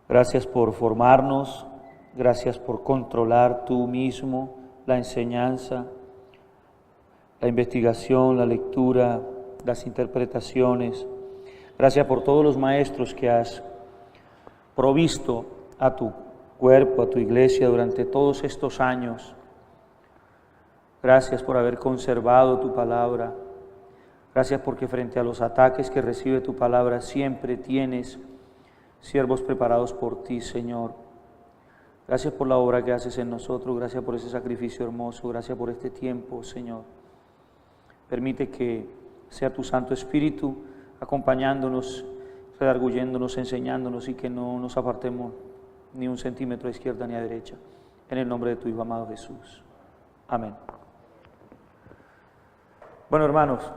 Gracias por formarnos, gracias por controlar tú mismo la enseñanza, la investigación, la lectura, las interpretaciones. Gracias por todos los maestros que has provisto a tu cuerpo, a tu iglesia durante todos estos años. Gracias por haber conservado tu palabra. Gracias porque frente a los ataques que recibe tu palabra siempre tienes siervos preparados por ti, Señor. Gracias por la obra que haces en nosotros. Gracias por ese sacrificio hermoso. Gracias por este tiempo, Señor. Permite que sea tu Santo Espíritu acompañándonos, redarguyéndonos, enseñándonos y que no nos apartemos ni un centímetro a izquierda ni a derecha. En el nombre de tu Hijo amado Jesús. Amén. Bueno, hermanos,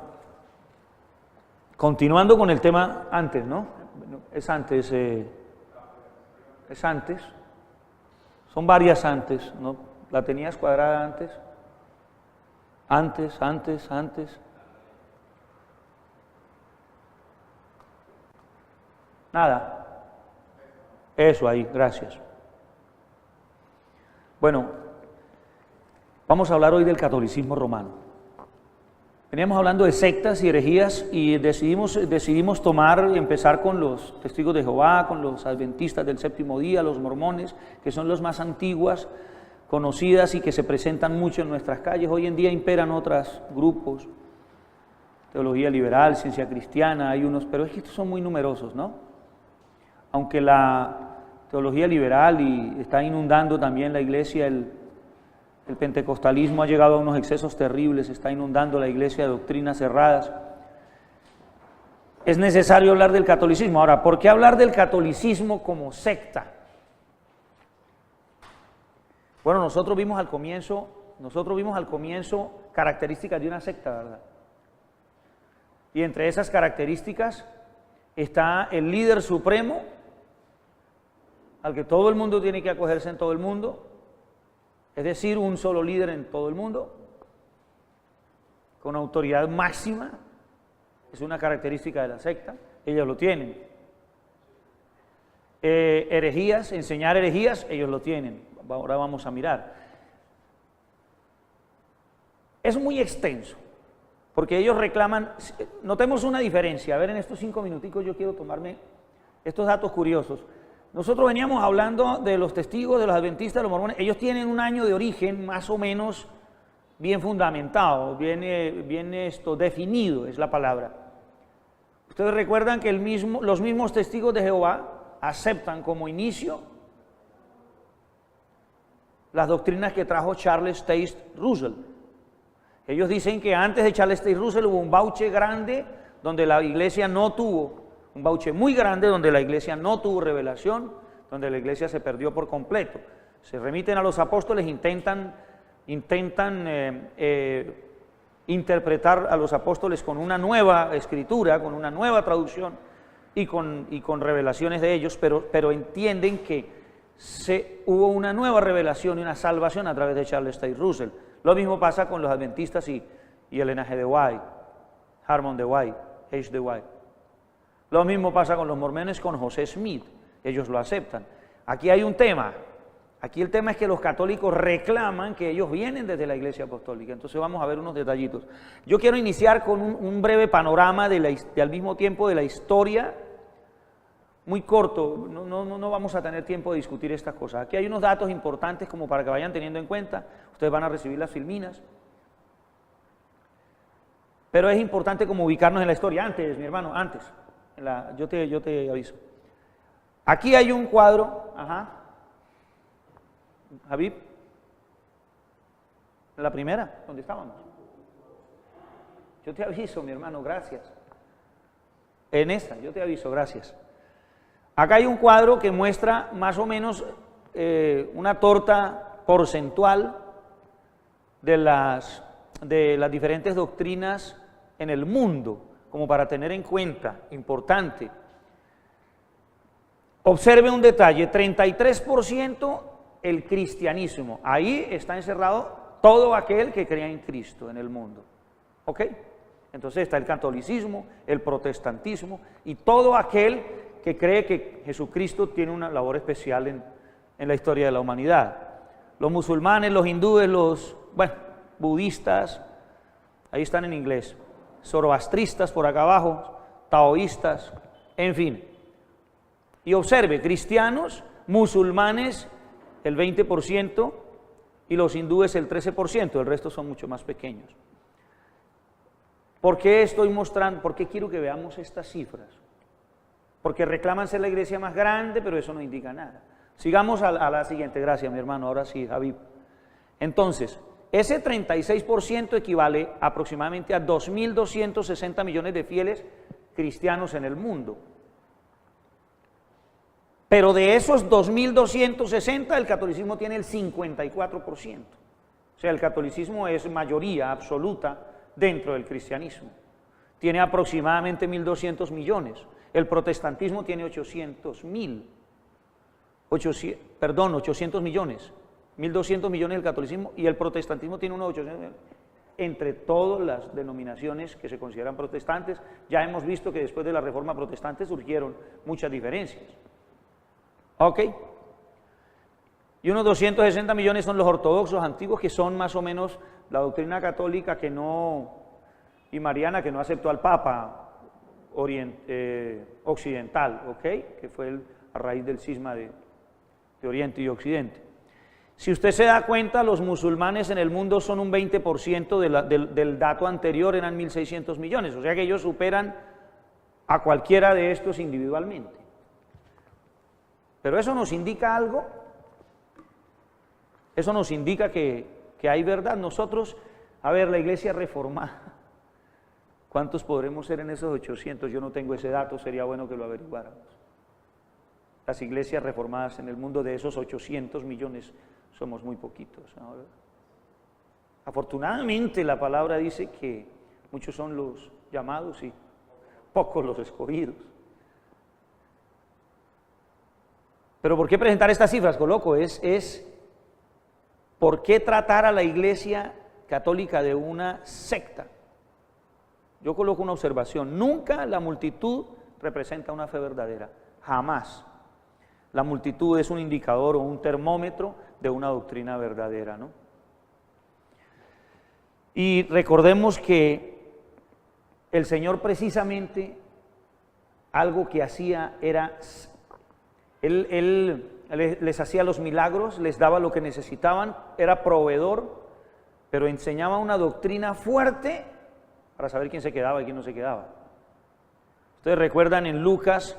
continuando con el tema antes, ¿no? Es antes. Son varias antes, ¿no? ¿La tenías cuadrada antes? Antes. Nada. Eso ahí, gracias. Bueno, vamos a hablar hoy del catolicismo romano. Veníamos hablando de sectas y herejías y decidimos empezar con los testigos de Jehová, con los adventistas del séptimo día, los mormones, que son los más antiguas, conocidas y que se presentan mucho en nuestras calles. Hoy en día imperan otros grupos, teología liberal, ciencia cristiana, hay unos, pero es que estos son muy numerosos, ¿no? Aunque la teología liberal está inundando también la iglesia, el pentecostalismo ha llegado a unos excesos terribles, está inundando la iglesia de doctrinas cerradas. Es necesario hablar del catolicismo. Ahora, ¿por qué hablar del catolicismo como secta? Bueno, nosotros vimos al comienzo características de una secta, ¿verdad? Y entre esas características está el líder supremo, al que todo el mundo tiene que acogerse en todo el mundo, es decir, un solo líder en todo el mundo, con autoridad máxima, es una característica de la secta, ellos lo tienen. Herejías, enseñar herejías, ellos lo tienen, ahora vamos a mirar. Es muy extenso, porque ellos reclaman, notemos una diferencia, a ver en estos 5 minuticos yo quiero tomarme estos datos curiosos. Nosotros veníamos hablando de los testigos, de los adventistas, de los mormones. Ellos tienen un año de origen más o menos bien fundamentado, bien definido es la palabra. Ustedes recuerdan que los mismos testigos de Jehová aceptan como inicio las doctrinas que trajo Charles Taze Russell. Ellos dicen que antes de Charles Taze Russell hubo un bauche grande donde la iglesia no tuvo, un bauche muy grande donde la iglesia no tuvo revelación, donde la iglesia se perdió por completo. Se remiten a los apóstoles, intentan interpretar a los apóstoles con una nueva escritura, con una nueva traducción y con revelaciones de ellos, pero entienden que hubo una nueva revelación y una salvación a través de Charles Taze Russell. Lo mismo pasa con los adventistas y Ellen G. de White, Harmon de White, H. de White. Lo mismo pasa con los mormones, con José Smith, ellos lo aceptan. Aquí hay un tema, aquí el tema es que los católicos reclaman que ellos vienen desde la iglesia apostólica, entonces vamos a ver unos detallitos. Yo quiero iniciar con un breve panorama al mismo tiempo de la historia, muy corto, no vamos a tener tiempo de discutir estas cosas. Aquí hay unos datos importantes como para que vayan teniendo en cuenta, ustedes van a recibir las filminas. Pero es importante como ubicarnos en la historia, antes, mi hermano, antes. Yo te aviso. Aquí hay un cuadro, Javib, en la primera, ¿dónde estábamos? Yo te aviso, mi hermano, gracias. En esta, yo te aviso, gracias. Acá hay un cuadro que muestra más o menos una torta porcentual de las diferentes doctrinas en el mundo, como para tener en cuenta, importante. Observe un detalle, 33% el cristianismo, ahí está encerrado todo aquel que crea en Cristo en el mundo, ¿ok? Entonces está el catolicismo, el protestantismo y todo aquel que cree que Jesucristo tiene una labor especial en la historia de la humanidad. Los musulmanes, los hindúes, los budistas, ahí están en inglés, zoroastristas por acá abajo, taoístas, en fin. Y observe, cristianos, musulmanes, el 20%, y los hindúes el 13%, el resto son mucho más pequeños. ¿Por qué estoy mostrando? ¿Por qué quiero que veamos estas cifras? Porque reclaman ser la iglesia más grande, pero eso no indica nada. Sigamos a la siguiente, gracias mi hermano, ahora sí, Javi. Entonces, ese 36% equivale aproximadamente a 2.260 millones de fieles cristianos en el mundo. Pero de esos 2.260, el catolicismo tiene el 54%. O sea, el catolicismo es mayoría absoluta dentro del cristianismo. Tiene aproximadamente 1.200 millones. El protestantismo tiene 800 millones. 1.200 millones el catolicismo y el protestantismo tiene unos 800 millones. Entre todas las denominaciones que se consideran protestantes, ya hemos visto que después de la Reforma Protestante surgieron muchas diferencias. ¿Ok? Y unos 260 millones son los ortodoxos antiguos, que son más o menos la doctrina católica y mariana que no aceptó al Papa occidental, ¿ok? Que fue a raíz del cisma de Oriente y Occidente. Si usted se da cuenta, los musulmanes en el mundo son un 20% del dato anterior, eran 1.600 millones, o sea que ellos superan a cualquiera de estos individualmente. Pero eso nos indica algo, eso nos indica que hay verdad. Nosotros, a ver, la iglesia reformada, ¿cuántos podremos ser en esos 800? Yo no tengo ese dato, sería bueno que lo averiguáramos. Las iglesias reformadas en el mundo, de esos 800 millones, somos muy poquitos, ¿no? Afortunadamente la palabra dice que muchos son los llamados y pocos los escogidos. Pero ¿por qué presentar estas cifras, coloco? Es ¿por qué tratar a la iglesia católica de una secta? Yo coloco una observación: nunca la multitud representa una fe verdadera, jamás. La multitud es un indicador o un termómetro de una doctrina verdadera, ¿no? Y recordemos que el Señor precisamente algo que hacía era, Él les hacía los milagros, les daba lo que necesitaban, era proveedor, pero enseñaba una doctrina fuerte para saber quién se quedaba y quién no se quedaba. Ustedes recuerdan en Lucas,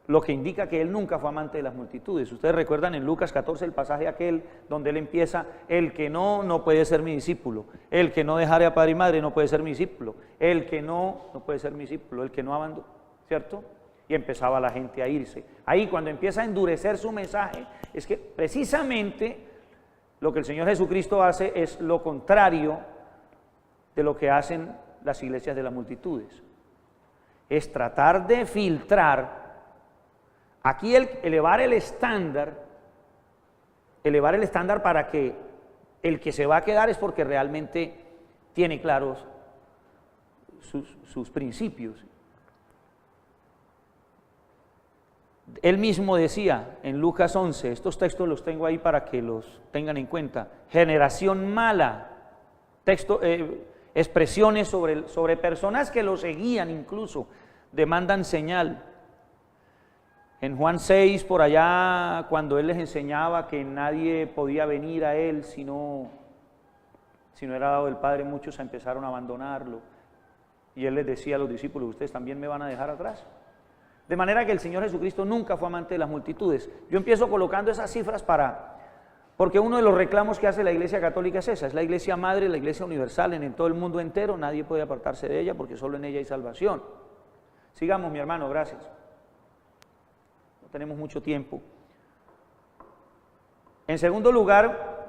lo que indica que él nunca fue amante de las multitudes. Ustedes recuerdan en Lucas 14 el pasaje aquel donde él empieza: el que no puede ser mi discípulo, el que no dejare a padre y madre no puede ser mi discípulo, el que no puede ser mi discípulo, el que no abandona, ¿cierto? Y empezaba la gente a irse. Ahí cuando empieza a endurecer su mensaje, es que precisamente lo que el Señor Jesucristo hace es lo contrario de lo que hacen las iglesias de las multitudes. Es tratar de filtrar. Aquí elevar el estándar para que el que se va a quedar es porque realmente tiene claros sus principios. Él mismo decía en Lucas 11, estos textos los tengo ahí para que los tengan en cuenta: generación mala, expresiones sobre personas que lo seguían, incluso demandan señal. En Juan 6, por allá, cuando él les enseñaba que nadie podía venir a él si no era dado del Padre, muchos empezaron a abandonarlo. Y él les decía a los discípulos: ustedes también me van a dejar atrás. De manera que el Señor Jesucristo nunca fue amante de las multitudes. Yo empiezo colocando esas cifras porque uno de los reclamos que hace la Iglesia Católica es esa: es la Iglesia Madre, la Iglesia Universal en todo el mundo entero, nadie puede apartarse de ella porque solo en ella hay salvación. Sigamos, mi hermano, gracias. Tenemos mucho tiempo. En segundo lugar,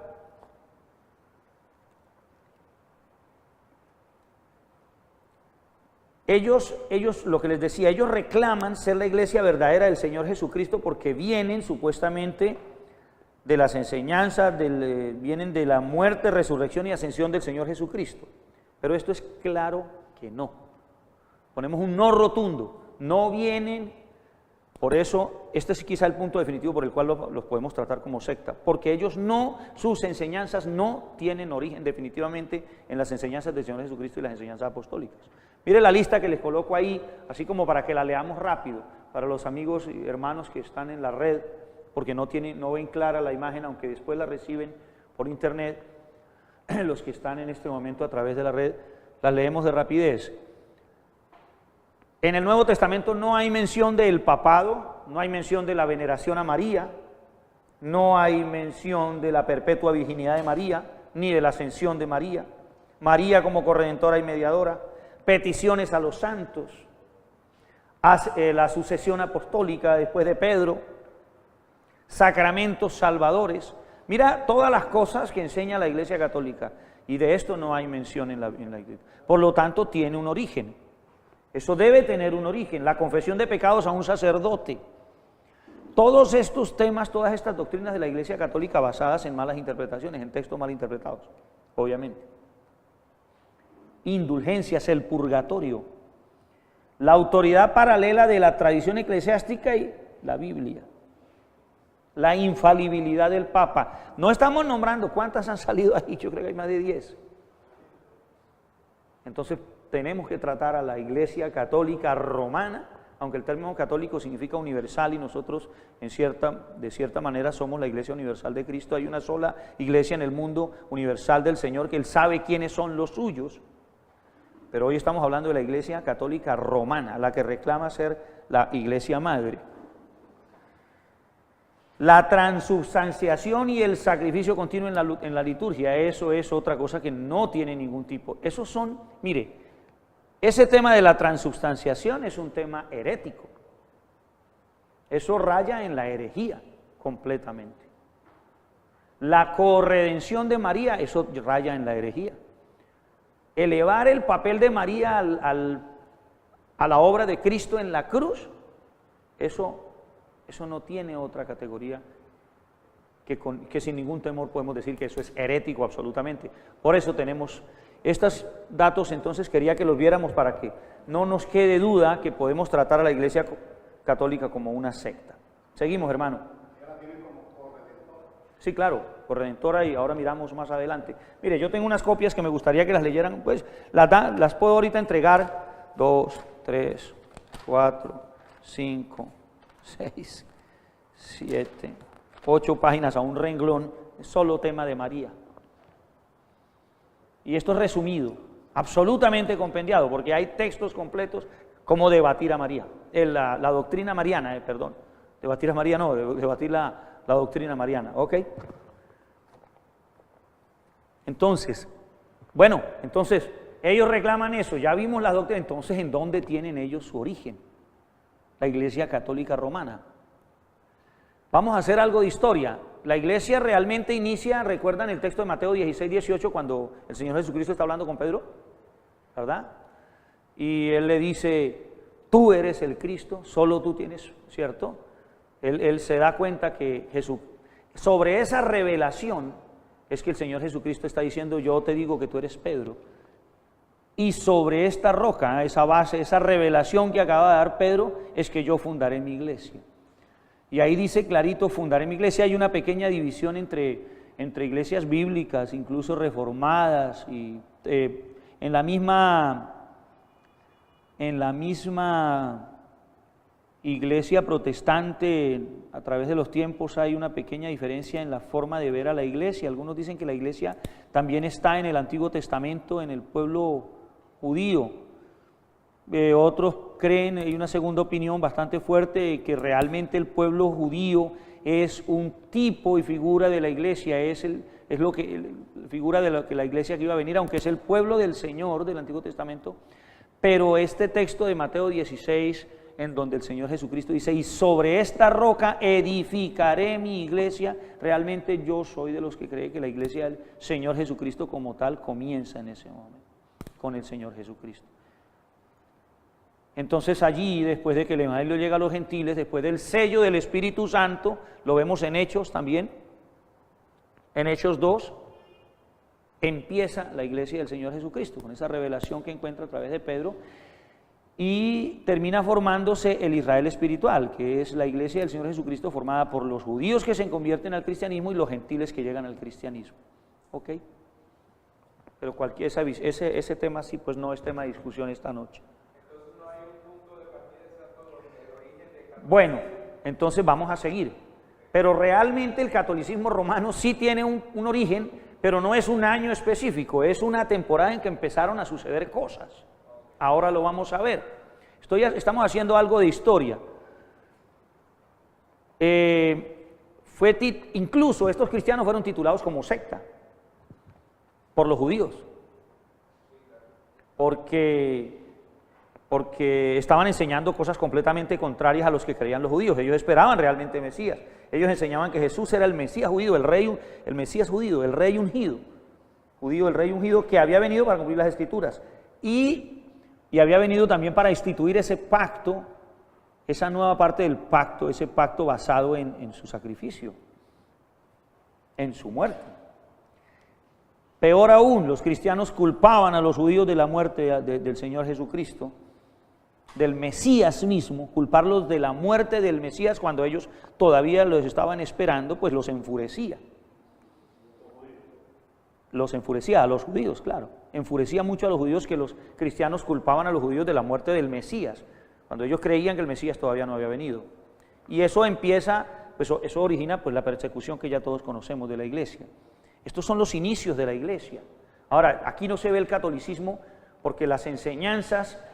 ellos, lo que les decía, ellos reclaman ser la iglesia verdadera del Señor Jesucristo porque vienen supuestamente de las enseñanzas, vienen de la muerte, resurrección y ascensión del Señor Jesucristo. Pero esto es claro que no. Ponemos un no rotundo. No vienen Por eso, este es quizá el punto definitivo por el cual los podemos tratar como secta, porque ellos no, sus enseñanzas no tienen origen definitivamente en las enseñanzas del Señor Jesucristo y las enseñanzas apostólicas. Mire la lista que les coloco ahí, así como para que la leamos rápido, para los amigos y hermanos que están en la red, porque no ven clara la imagen, aunque después la reciben por internet, los que están en este momento a través de la red, las leemos de rapidez. En el Nuevo Testamento no hay mención del papado, no hay mención de la veneración a María, no hay mención de la perpetua virginidad de María, ni de la ascensión de María, María como corredentora y mediadora, peticiones a los santos, la sucesión apostólica después de Pedro, sacramentos salvadores. Mira todas las cosas que enseña la Iglesia Católica, y de esto no hay mención en la Iglesia. Por lo tanto, tiene un origen. Eso debe tener un origen, la confesión de pecados a un sacerdote. Todos estos temas, todas estas doctrinas de la Iglesia Católica basadas en malas interpretaciones, en textos mal interpretados, obviamente. Indulgencias, el purgatorio, la autoridad paralela de la tradición eclesiástica y la Biblia, la infalibilidad del Papa. No estamos nombrando cuántas han salido ahí, yo creo que hay más de 10. Entonces, tenemos que tratar a la Iglesia Católica Romana, aunque el término católico significa universal y nosotros de cierta manera somos la Iglesia Universal de Cristo. Hay una sola Iglesia en el mundo universal del Señor, que Él sabe quiénes son los suyos, pero hoy estamos hablando de la Iglesia Católica Romana, la que reclama ser la Iglesia Madre. La transubstanciación y el sacrificio continuo en la liturgia, eso es otra cosa que no tiene ningún tipo. Esos son, mire, ese tema de la transubstanciación es un tema herético. Eso raya en la herejía completamente. La corredención de María, eso raya en la herejía. Elevar el papel de María a la obra de Cristo en la cruz, eso no tiene otra categoría que sin ningún temor podemos decir que eso es herético absolutamente. Por eso tenemos estos datos, entonces quería que los viéramos para que no nos quede duda que podemos tratar a la Iglesia Católica como una secta. Seguimos, hermano. Sí, claro, corredentora, y ahora miramos más adelante. Mire, yo tengo unas copias que me gustaría que las leyeran, pues las puedo ahorita entregar. 2, 3, 4, 5, 6, 7, 8 páginas a un renglón, solo tema de María. Y esto es resumido, absolutamente compendiado, porque hay textos completos como debatir a María, la doctrina mariana, perdón, debatir a María no, debatir la doctrina mariana, ¿ok? Entonces, ellos reclaman eso, ya vimos las doctrinas, entonces ¿en dónde tienen ellos su origen? La Iglesia Católica Romana. Vamos a hacer algo de historia. La Iglesia realmente inicia, ¿recuerdan el texto de Mateo 16, 18, cuando el Señor Jesucristo está hablando con Pedro? ¿Verdad? Y Él le dice, tú eres el Cristo, solo tú tienes, ¿cierto? Él se da cuenta que sobre esa revelación es que el Señor Jesucristo está diciendo, yo te digo que tú eres Pedro. Y sobre esta roca, esa base, esa revelación que acaba de dar Pedro, es que yo fundaré mi iglesia. Y ahí dice clarito, fundaré mi iglesia. Hay una pequeña división entre iglesias bíblicas, incluso reformadas, y en la misma iglesia protestante, a través de los tiempos hay una pequeña diferencia en la forma de ver a la iglesia. Algunos dicen que la iglesia también está en el Antiguo Testamento, en el pueblo judío. Otros creen, hay una segunda opinión bastante fuerte, que realmente el pueblo judío es un tipo y figura de la iglesia, figura de lo que la iglesia que iba a venir, aunque es el pueblo del Señor del Antiguo Testamento. Pero este texto de Mateo 16, en donde el Señor Jesucristo dice, y sobre esta roca edificaré mi iglesia, realmente yo soy de los que cree que la iglesia del Señor Jesucristo como tal comienza en ese momento, con el Señor Jesucristo. Entonces allí, después de que el Evangelio llega a los gentiles, después del sello del Espíritu Santo, lo vemos en Hechos también, en Hechos 2, empieza la iglesia del Señor Jesucristo, con esa revelación que encuentra a través de Pedro, y termina formándose el Israel espiritual, que es la iglesia del Señor Jesucristo formada por los judíos que se convierten al cristianismo y los gentiles que llegan al cristianismo. ¿Ok? Pero ese tema sí, pues no es tema de discusión esta noche. Entonces no hay un punto de partida exacto donde el origen de cada... Bueno, entonces vamos a seguir. Pero realmente el catolicismo romano sí tiene un origen, pero no es un año específico, es una temporada en que empezaron a suceder cosas. Ahora lo vamos a ver. Estamos haciendo algo de historia. Incluso estos cristianos fueron titulados como secta por los judíos, porque estaban enseñando cosas completamente contrarias a los que creían los judíos. Ellos esperaban realmente Mesías. Ellos enseñaban que Jesús era el Mesías judío, el Mesías judío, el rey ungido, el rey ungido que había venido para cumplir las Escrituras y había venido también para instituir ese pacto, esa nueva parte del pacto, ese pacto basado en su sacrificio, en su muerte. Peor aún, los cristianos culpaban a los judíos de la muerte del Señor Jesucristo, del Mesías mismo, culparlos de la muerte del Mesías cuando ellos todavía los estaban esperando, pues los enfurecía. Los enfurecía a los judíos, claro. Enfurecía mucho a los judíos que los cristianos culpaban a los judíos de la muerte del Mesías, cuando ellos creían que el Mesías todavía no había venido. Y eso empieza, pues eso origina pues la persecución que ya todos conocemos de la iglesia. Estos son los inicios de la iglesia. Ahora, aquí no se ve el catolicismo porque las enseñanzas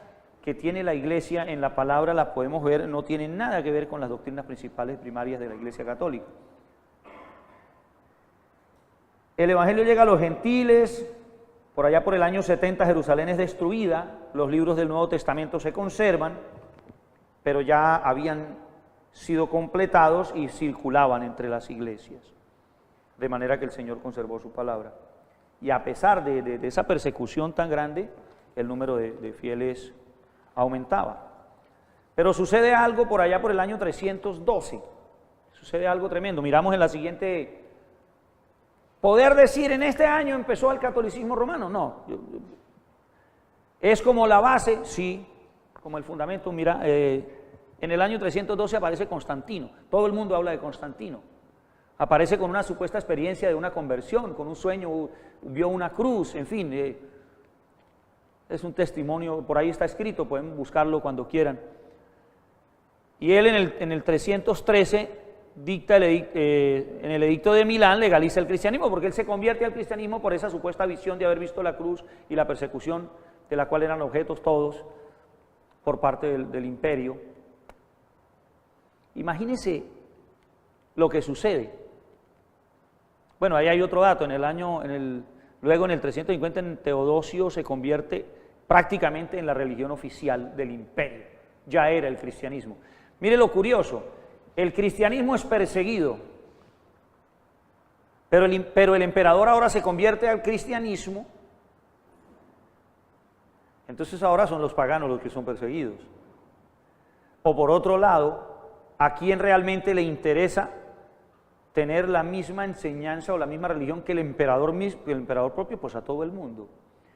que tiene la iglesia en la palabra, la podemos ver, no tienen nada que ver con las doctrinas principales primarias de la iglesia católica. El evangelio llega a los gentiles, por allá por el año 70 Jerusalén es destruida, los libros del Nuevo Testamento se conservan, pero ya habían sido completados y circulaban entre las iglesias, de manera que el Señor conservó su palabra. Y a pesar de esa persecución tan grande, el número de fieles aumentaba. Pero sucede algo por allá por el año 312, sucede algo tremendo. Miramos en la siguiente, poder decir en este año empezó el catolicismo romano, no, es como la base, sí, como el fundamento. Mira, en el año 312 aparece Constantino, todo el mundo habla de Constantino, aparece con una supuesta experiencia de una conversión, con un sueño, vio una cruz, en fin, es un testimonio, por ahí está escrito, pueden buscarlo cuando quieran. Y él en el 313 dicta en el edicto de Milán, legaliza el cristianismo, porque él se convierte al cristianismo por esa supuesta visión de haber visto la cruz y la persecución de la cual eran objetos todos por parte del imperio. Imagínense lo que sucede. Bueno, ahí hay otro dato, luego en el 350 Teodosio se convierte prácticamente en la religión oficial del imperio, ya era el cristianismo. Mire lo curioso, el cristianismo es perseguido, pero el emperador ahora se convierte al cristianismo, entonces ahora son los paganos los que son perseguidos. O por otro lado, ¿a quién realmente le interesa tener la misma enseñanza o la misma religión que el emperador propio? Pues a todo el mundo.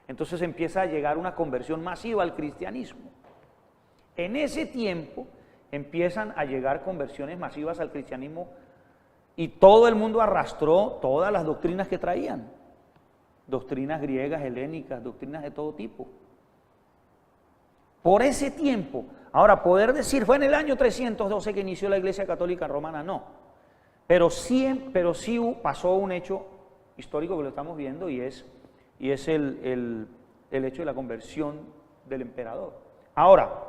Entonces empieza a llegar una conversión masiva al cristianismo. En ese tiempo empiezan a llegar conversiones masivas al cristianismo y todo el mundo arrastró todas las doctrinas que traían. Doctrinas griegas, helénicas, doctrinas de todo tipo. Por ese tiempo, ahora poder decir, fue en el año 312 que inició la Iglesia Católica Romana, no. Pero sí pasó un hecho histórico que lo estamos viendo y es el hecho de la conversión del emperador. Ahora,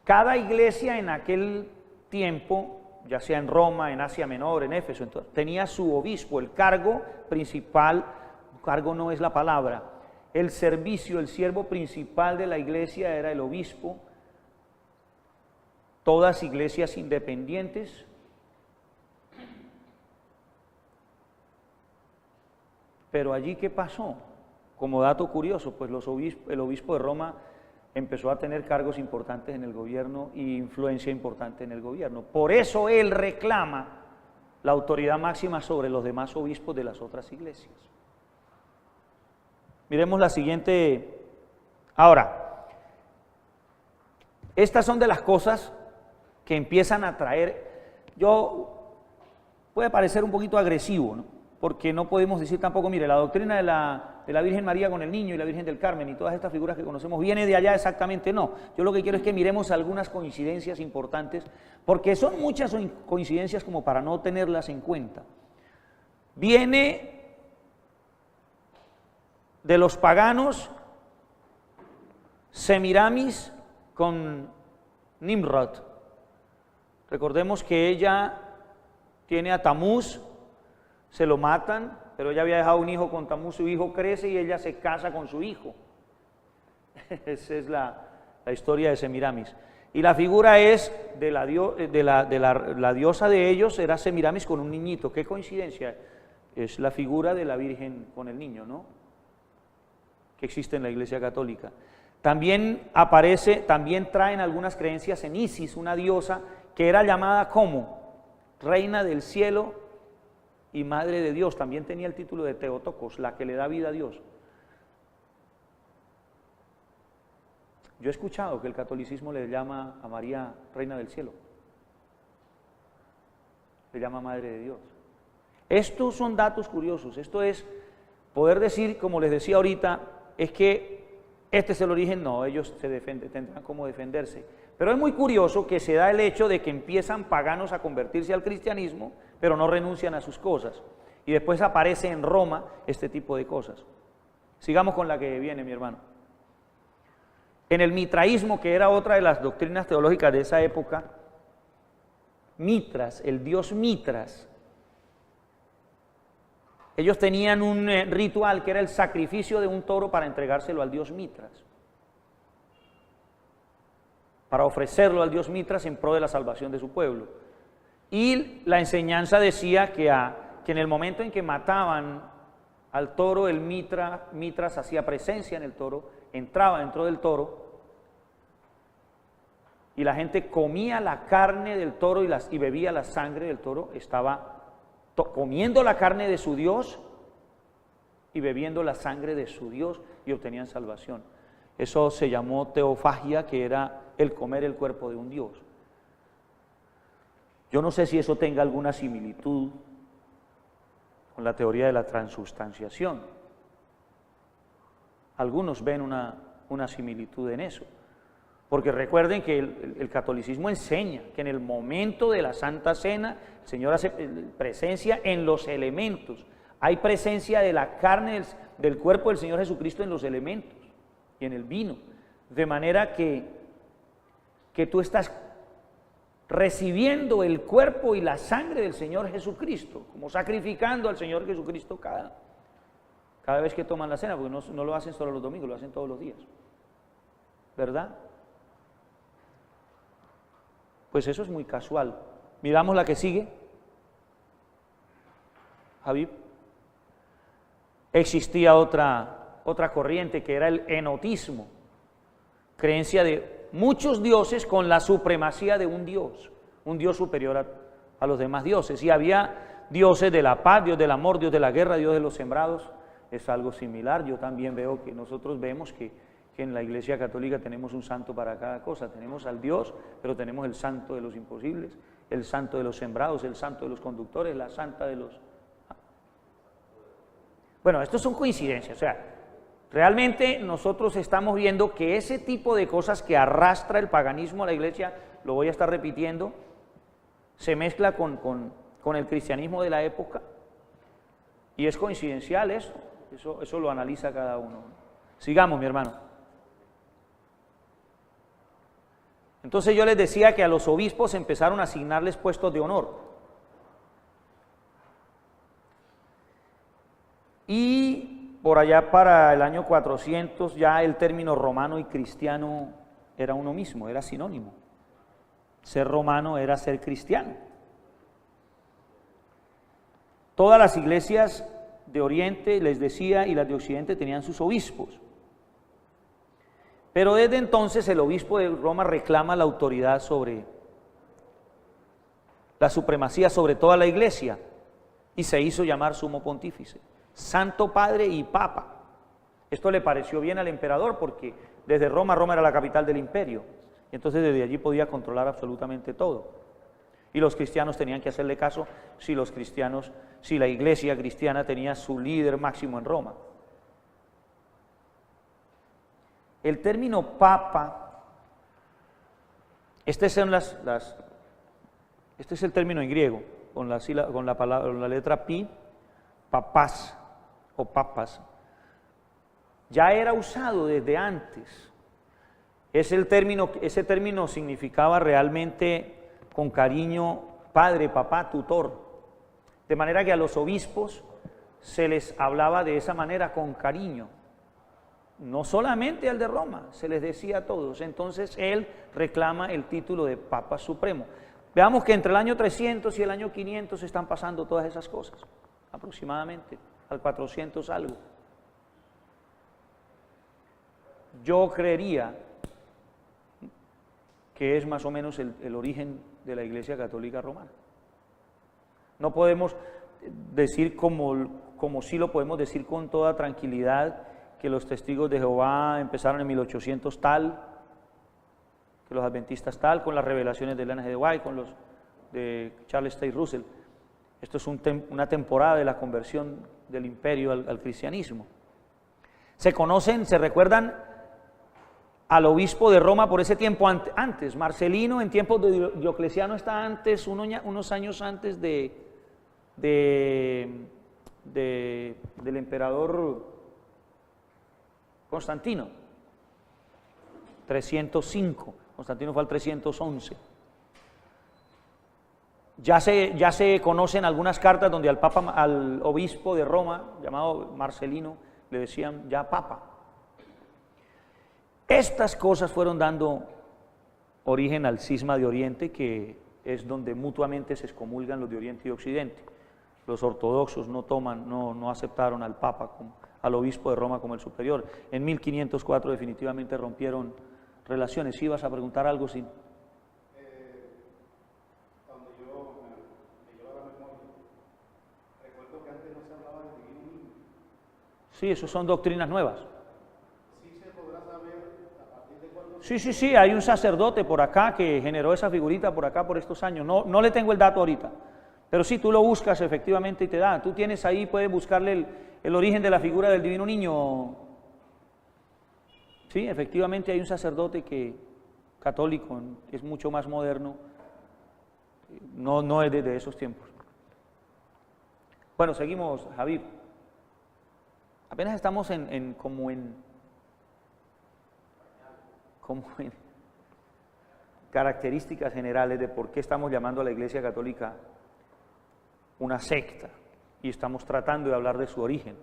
cada iglesia en aquel tiempo, ya sea en Roma, en Asia Menor, en Éfeso, entonces, tenía su obispo, el cargo principal, cargo no es la palabra, el servicio, el siervo principal de la iglesia era el obispo. Todas iglesias independientes, pero allí ¿qué pasó? Como dato curioso, pues el obispo de Roma empezó a tener cargos importantes en el gobierno y influencia importante en el gobierno. Por eso él reclama la autoridad máxima sobre los demás obispos de las otras iglesias. Miremos la siguiente. Ahora, Estas son de las cosas que empiezan a traer, puede parecer un poquito agresivo, ¿no? Porque no podemos decir tampoco, mire, la doctrina de la Virgen María con el niño y la Virgen del Carmen y todas estas figuras que conocemos viene de allá exactamente, no. Yo lo que quiero es que miremos algunas coincidencias importantes, porque son muchas coincidencias como para no tenerlas en cuenta. Viene de los paganos Semiramis con Nimrod. Recordemos que ella tiene a Tamuz, se lo matan, pero ella había dejado un hijo con Tamuz, su hijo crece y ella se casa con su hijo. Esa es la historia de Semiramis. Y la figura es de la diosa de ellos, era Semiramis con un niñito. ¿Qué coincidencia? Es la figura de la Virgen con el niño, ¿no? Que existe en la Iglesia Católica. También traen algunas creencias en Isis, una diosa que era llamada como Reina del Cielo y Madre de Dios. También tenía el título de Teotokos, la que le da vida a Dios. Yo he escuchado que el catolicismo le llama a María Reina del Cielo, le llama Madre de Dios. Estos son datos curiosos. Esto es poder decir, como les decía ahorita, es que este es el origen. No, ellos tendrán cómo defenderse. Pero es muy curioso que se da el hecho de que empiezan paganos a convertirse al cristianismo, pero no renuncian a sus cosas. Y después aparece en Roma este tipo de cosas. Sigamos con la que viene, mi hermano. En el mitraísmo, que era otra de las doctrinas teológicas de esa época, Mitras, el dios Mitras, ellos tenían un ritual que era el sacrificio de un toro para entregárselo al dios Mitras, para ofrecerlo al dios Mitras en pro de la salvación de su pueblo. Y la enseñanza decía que en el momento en que mataban al toro, el Mitras hacía presencia en el toro, entraba dentro del toro, y la gente comía la carne del toro y bebía la sangre del toro. Estaba comiendo la carne de su Dios y bebiendo la sangre de su Dios, y obtenían salvación. Eso se llamó teofagia, que era el comer el cuerpo de un Dios. Yo no sé si eso tenga alguna similitud con la teoría de la transustanciación. Algunos ven una similitud en eso. Porque recuerden que el catolicismo enseña que en el momento de la Santa Cena el Señor hace presencia en los elementos. Hay presencia de la carne del cuerpo del Señor Jesucristo en los elementos y en el vino. De manera que tú estás recibiendo el cuerpo y la sangre del Señor Jesucristo, como sacrificando al Señor Jesucristo cada vez que toman la cena, porque no lo hacen solo los domingos, lo hacen todos los días. ¿Verdad? Pues eso es muy casual. Miramos la que sigue. Javi. Existía otra corriente que era el enotismo, creencia de muchos dioses con la supremacía de un Dios superior a los demás dioses. Y había dioses de la paz, Dios del amor, Dios de la guerra, Dios de los sembrados. Es algo similar. Yo también nosotros vemos que en la Iglesia Católica tenemos un santo para cada cosa. Tenemos al Dios, pero tenemos el santo de los imposibles, el santo de los sembrados, el santo de los conductores, la santa de los... Bueno, estos son coincidencias. O sea, realmente nosotros estamos viendo que ese tipo de cosas que arrastra el paganismo a la Iglesia, lo voy a estar repitiendo, se mezcla con el cristianismo de la época, y es coincidencial eso lo analiza cada uno. Sigamos, mi hermano. Entonces yo les decía que a los obispos empezaron a asignarles puestos de honor. Y por allá para el año 400 ya el término romano y cristiano era uno mismo, era sinónimo. Ser romano era ser cristiano. Todas las iglesias de Oriente, les decía, y las de Occidente tenían sus obispos. Pero desde entonces el obispo de Roma reclama la autoridad sobre la supremacía sobre toda la iglesia y se hizo llamar sumo pontífice, santo padre y papa. Esto le pareció bien al emperador porque desde Roma era la capital del imperio Y entonces desde allí podía controlar absolutamente todo. Y los cristianos tenían que hacerle caso si la iglesia cristiana tenía su líder máximo en Roma. El término papa, este es el término en griego, con la letra pi, papás o papas. Ya era usado desde antes. Ese término significaba realmente con cariño padre, papá, tutor. De manera que a los obispos se les hablaba de esa manera con cariño. No solamente al de Roma, se les decía a todos. Entonces él reclama el título de Papa Supremo. Veamos que entre el año 300 y el año 500 están pasando todas esas cosas, aproximadamente, al 400 algo. Yo creería que es más o menos el origen de la Iglesia Católica Romana. No podemos decir como sí lo podemos decir con toda tranquilidad, que los testigos de Jehová empezaron en 1800 tal, que los adventistas tal, con las revelaciones de Ellen G. White, con los de Charles Taze Russell. Esto es una temporada de la conversión del imperio al cristianismo. Se recuerdan al obispo de Roma por ese tiempo antes. Marcelino en tiempos de Diocleciano está antes, unos años antes del emperador Constantino, 305, Constantino fue al 311. Ya se conocen algunas cartas donde al obispo de Roma, llamado Marcelino, le decían ya papa. Estas cosas fueron dando origen al cisma de Oriente, que es donde mutuamente se excomulgan los de Oriente y Occidente. Los ortodoxos no aceptaron al papa, al obispo de Roma como el superior. En 1504 definitivamente rompieron relaciones. ¿Sí ibas a preguntar algo? Sí. Cuando me llevo a la memoria, recuerdo que antes no se hablaba del divino niño. Sí, eso son doctrinas nuevas. ¿Sí se podrá saber a partir de cuándo? Sí, hay un sacerdote por acá que generó esa figurita por acá por estos años. No le tengo el dato ahorita, pero sí, tú lo buscas efectivamente y te da. Tú tienes ahí, puedes buscarle el origen de la figura del divino niño. Sí, efectivamente hay un sacerdote católico, es mucho más moderno, no es desde esos tiempos. Bueno, seguimos, Javier. Apenas estamos como en características generales de por qué estamos llamando a la Iglesia Católica una secta, y estamos tratando de hablar de su origen.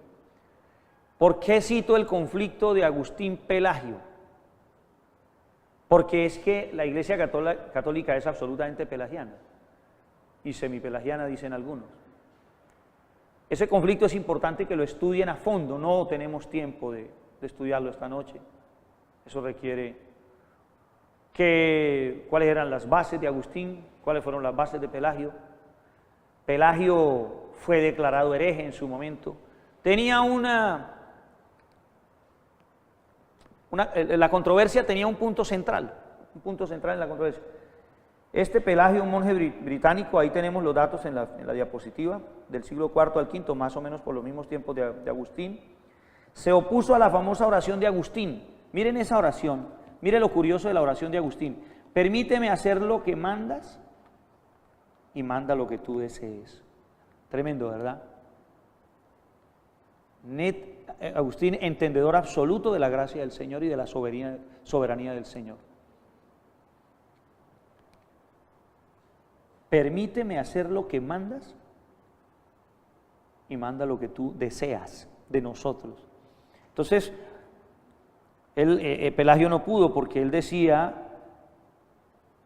¿Por qué cito el conflicto de Agustín Pelagio? Porque es que la Iglesia Católica es absolutamente pelagiana y semipelagiana, dicen algunos. Ese conflicto es importante que lo estudien a fondo, no tenemos tiempo de estudiarlo esta noche. Eso requiere cuáles eran las bases de Agustín, cuáles fueron las bases de Pelagio. Pelagio fue declarado hereje en su momento. Tenía la controversia tenía un punto central en la controversia. Este Pelagio, un monje británico, ahí tenemos los datos en la diapositiva, del siglo IV al V, más o menos por los mismos tiempos de Agustín, se opuso a la famosa oración de Agustín. Miren esa oración, miren lo curioso de la oración de Agustín. Permíteme hacer lo que mandas y manda lo que tú desees. Tremendo, ¿verdad? Agustín, entendedor absoluto de la gracia del Señor y de la soberanía del Señor. Permíteme hacer lo que mandas y manda lo que tú deseas de nosotros. Entonces, Pelagio no pudo, porque él decía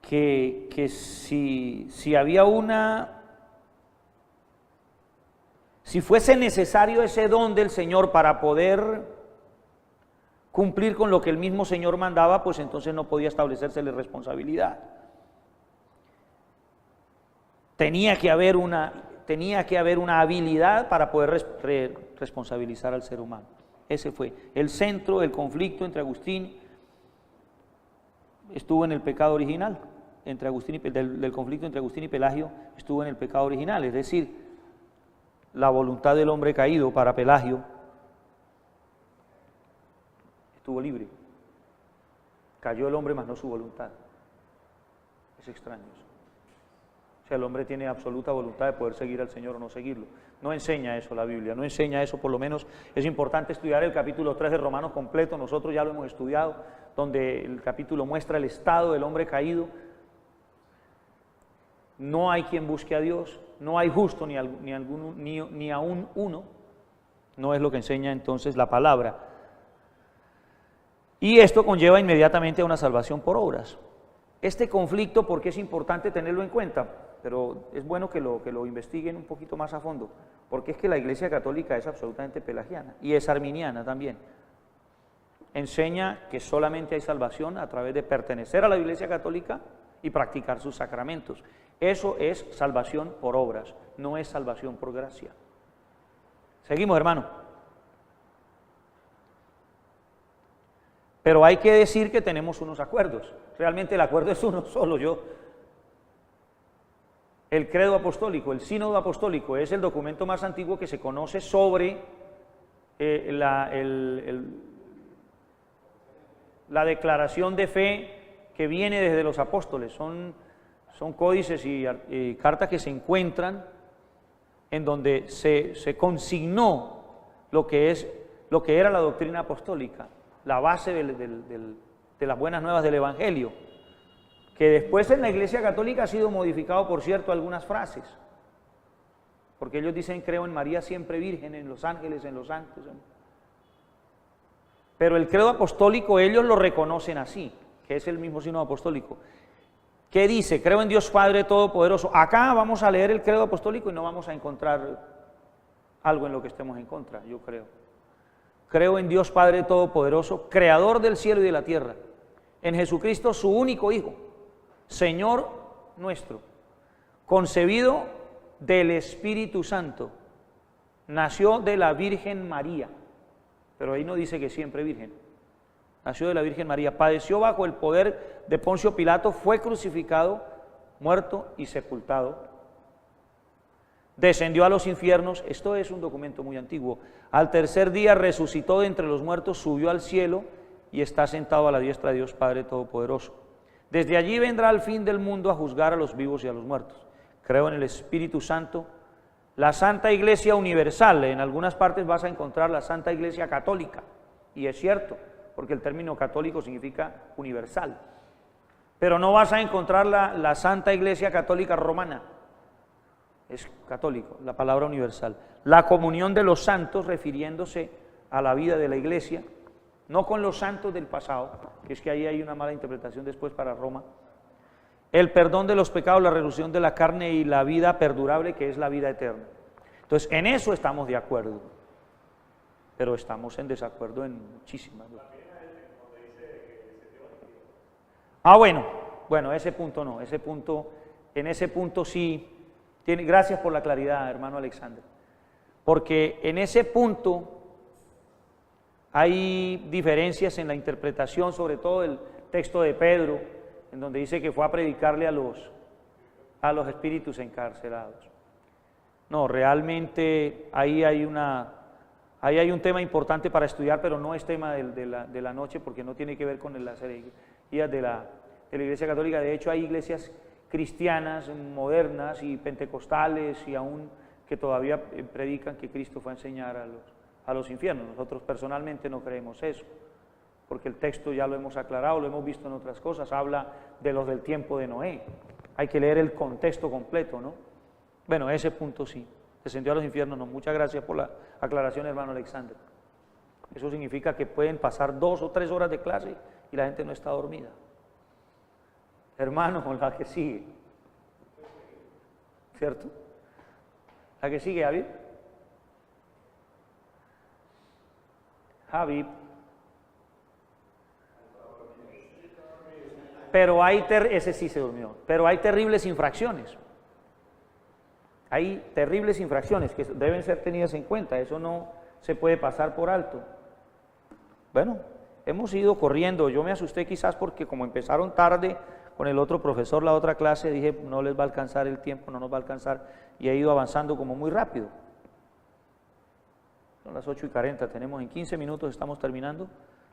que si había si fuese necesario ese don del Señor para poder cumplir con lo que el mismo Señor mandaba, pues entonces no podía establecérsele responsabilidad. Tenía que haber una habilidad para poder responsabilizar al ser humano. Ese fue el centro del conflicto entre Agustín estuvo en el pecado original, entre Agustín y, del conflicto entre Agustín y Pelagio, estuvo en el pecado original, es decir, la voluntad del hombre caído para Pelagio estuvo libre. Cayó el hombre, mas no su voluntad. Es extraño eso. O sea, el hombre tiene absoluta voluntad de poder seguir al Señor o no seguirlo. No enseña eso la Biblia, no enseña eso, por lo menos es importante estudiar el capítulo 3 de Romanos completo, nosotros ya lo hemos estudiado, donde el capítulo muestra el estado del hombre caído. No hay quien busque a Dios, no hay justo ni aún uno, no es lo que enseña entonces la palabra. Y esto conlleva inmediatamente a una salvación por obras. Este conflicto, ¿por qué es importante tenerlo en cuenta? Pero es bueno que lo investiguen un poquito más a fondo, porque es que la Iglesia Católica es absolutamente pelagiana y es arminiana también. Enseña que solamente hay salvación a través de pertenecer a la Iglesia Católica y practicar sus sacramentos. Eso es salvación por obras, no es salvación por gracia. Seguimos, hermano. Pero hay que decir que tenemos unos acuerdos. Realmente el acuerdo es uno solo. El credo apostólico, el sínodo apostólico, es el documento más antiguo que se conoce sobre la declaración de fe que viene desde los apóstoles. Son códices y cartas que se encuentran en donde se consignó lo que era la doctrina apostólica, la base de las buenas nuevas del Evangelio, que después en la Iglesia Católica ha sido modificado, por cierto, algunas frases, porque ellos dicen: creo en María siempre virgen, en los ángeles, en los santos. Pero el credo apostólico ellos lo reconocen así, que es el mismo sínodo apostólico. ¿Qué dice? Creo en Dios Padre Todopoderoso. Acá vamos a leer el credo apostólico y no vamos a encontrar algo en lo que estemos en contra, yo creo. Creo en Dios Padre Todopoderoso, Creador del cielo y de la tierra, en Jesucristo su único Hijo, Señor nuestro, concebido del Espíritu Santo, nació de la Virgen María, pero ahí no dice que siempre virgen, nació de la Virgen María, padeció bajo el poder de Poncio Pilato, fue crucificado, muerto y sepultado, descendió a los infiernos, esto es un documento muy antiguo, al tercer día resucitó de entre los muertos, subió al cielo y está sentado a la diestra de Dios Padre Todopoderoso. Desde allí vendrá al fin del mundo a juzgar a los vivos y a los muertos. Creo en el Espíritu Santo, la Santa Iglesia Universal. En algunas partes vas a encontrar la Santa Iglesia Católica, y es cierto, porque el término católico significa universal. Pero no vas a encontrar la Santa Iglesia Católica Romana, es católico, la palabra universal. La comunión de los santos, refiriéndose a la vida de la Iglesia, no con los santos del pasado, que es que ahí hay una mala interpretación después para Roma. El perdón de los pecados, la resurrección de la carne y la vida perdurable, que es la vida eterna. Entonces, en eso estamos de acuerdo, pero estamos en desacuerdo en muchísimas. Bueno, ese punto no, en ese punto sí, gracias por la claridad, hermano Alexander, porque en ese punto hay diferencias en la interpretación, sobre todo el texto de Pedro, en donde dice que fue a predicarle a los espíritus encarcelados. No, realmente ahí hay un tema importante para estudiar, pero no es tema de la noche, porque no tiene que ver con las herejías de la Iglesia Católica. De hecho, hay iglesias cristianas, modernas y pentecostales, y aún que todavía predican que Cristo fue a enseñar a los infiernos. Nosotros personalmente no creemos eso, porque el texto ya lo hemos aclarado, lo hemos visto en otras cosas, habla de los del tiempo de Noé. Hay que leer el contexto completo, ¿no? Bueno, ese punto sí, descendió a los infiernos, no. Muchas gracias por la aclaración, hermano Alexander. Eso significa que pueden pasar 2 o 3 horas de clase y la gente no está dormida. Hermano, la que sigue, ¿cierto? La que sigue, Javi. Pero ese sí se durmió, pero hay terribles infracciones. Hay terribles infracciones que deben ser tenidas en cuenta, eso no se puede pasar por alto. Bueno, hemos ido corriendo. Yo me asusté quizás porque como empezaron tarde con el otro profesor la otra clase, dije, no les va a alcanzar el tiempo, no nos va a alcanzar, y he ido avanzando como muy rápido. Son las 8:40, tenemos en 15 minutos, estamos terminando,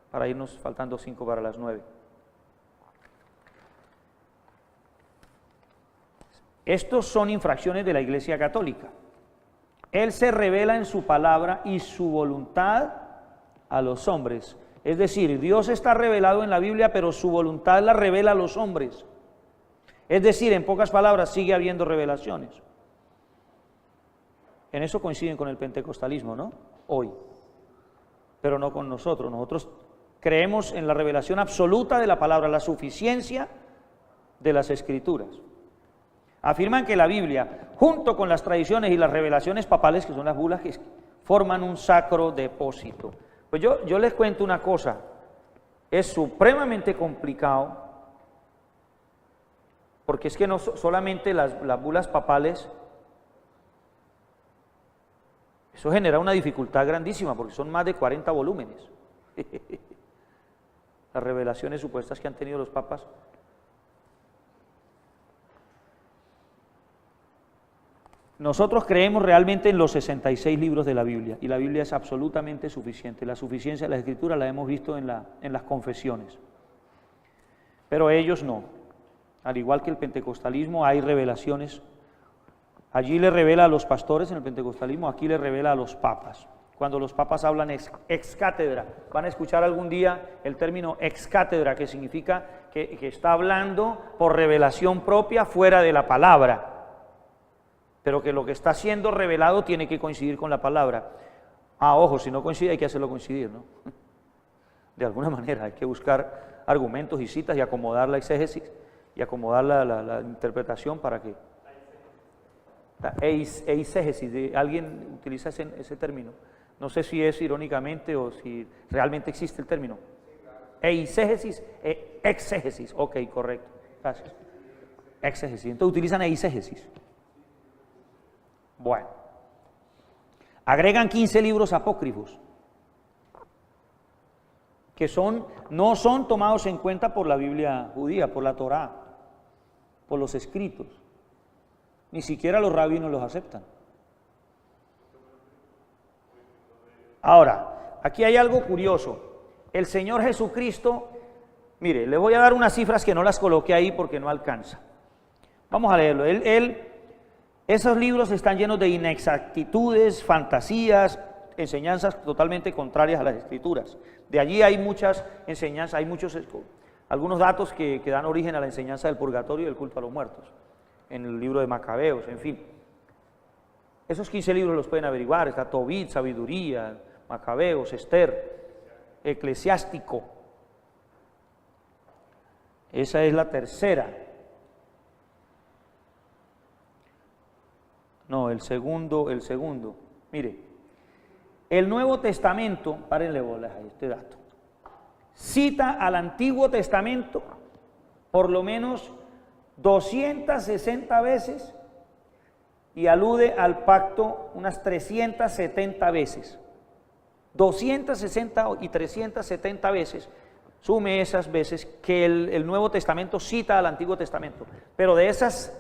para irnos faltando 5 para las 9. Estos son infracciones de la Iglesia Católica. Él se revela en su palabra y su voluntad a los hombres. Es decir, Dios está revelado en la Biblia, pero su voluntad la revela a los hombres. Es decir, en pocas palabras, sigue habiendo revelaciones. En eso coinciden con el pentecostalismo, ¿no? Hoy. Pero no con nosotros. Nosotros creemos en la revelación absoluta de la palabra, la suficiencia de las Escrituras. Afirman que la Biblia, junto con las tradiciones y las revelaciones papales, que son las bulas, que forman un sacro depósito. Pues yo les cuento una cosa, es supremamente complicado, porque es que no solamente las bulas papales, eso genera una dificultad grandísima, porque son más de 40 volúmenes. Las revelaciones supuestas que han tenido los papas. Nosotros creemos realmente en los 66 libros de la Biblia, y la Biblia es absolutamente suficiente. La suficiencia de la Escritura la hemos visto en las confesiones. Pero ellos no. Al igual que el pentecostalismo, hay revelaciones. Allí le revela a los pastores en el pentecostalismo, aquí le revela a los papas. Cuando los papas hablan ex cátedra, van a escuchar algún día el término ex cátedra, que significa que está hablando por revelación propia fuera de la palabra. Pero que lo que está siendo revelado tiene que coincidir con la palabra. Ojo, si no coincide hay que hacerlo coincidir, ¿no? De alguna manera hay que buscar argumentos y citas y acomodar la exégesis y acomodar la interpretación para que... Eisegesis, alguien utiliza ese término. No sé si es irónicamente o si realmente existe el término. Eisegesis, exégesis, ok, correcto, gracias. Exégesis, entonces utilizan eisegesis. Bueno, agregan 15 libros apócrifos que no son tomados en cuenta por la Biblia judía, por la Torá, por los escritos. Ni siquiera los rabinos los aceptan. Ahora, aquí hay algo curioso. El Señor Jesucristo, mire, le voy a dar unas cifras que no las coloqué ahí porque no alcanza. Vamos a leerlo. Esos libros están llenos de inexactitudes, fantasías, enseñanzas totalmente contrarias a las Escrituras. De allí hay muchas enseñanzas, algunos datos que dan origen a la enseñanza del purgatorio y del culto a los muertos, en el libro de Macabeos, en fin. Esos 15 libros los pueden averiguar, está Tobit, Sabiduría, Macabeos, Esther, Eclesiástico. Esa es la tercera. No, el segundo. Mire, el Nuevo Testamento, párenle bolas a este dato, cita al Antiguo Testamento por lo menos 260 veces y alude al pacto unas 370 veces. 260 y 370 veces, sume esas veces que el Nuevo Testamento cita al Antiguo Testamento, pero de esas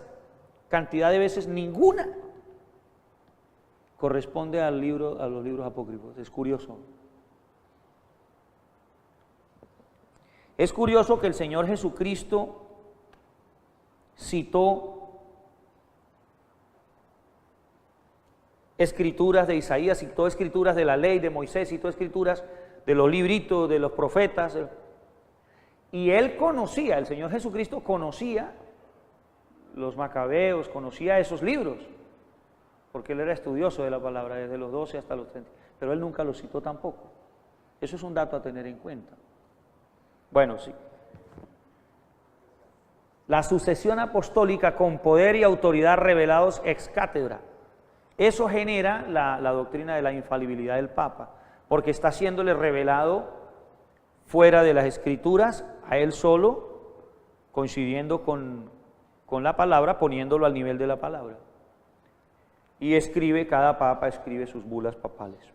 cantidad de veces ninguna corresponde a los libros apócrifos. Es curioso. Es curioso que el Señor Jesucristo citó escrituras de Isaías, citó escrituras de la ley de Moisés, citó escrituras de los libritos de los profetas, y él conocía, el Señor Jesucristo conocía los Macabeos, conocía esos libros, porque él era estudioso de la palabra desde los 12 hasta los 30, pero él nunca los citó tampoco. Eso es un dato a tener en cuenta. Bueno, sí. La sucesión apostólica con poder y autoridad revelados ex cátedra. Eso genera la doctrina de la infalibilidad del Papa, porque está siéndole revelado fuera de las Escrituras, a él solo, coincidiendo con la palabra, poniéndolo al nivel de la palabra. Y cada Papa escribe sus bulas papales.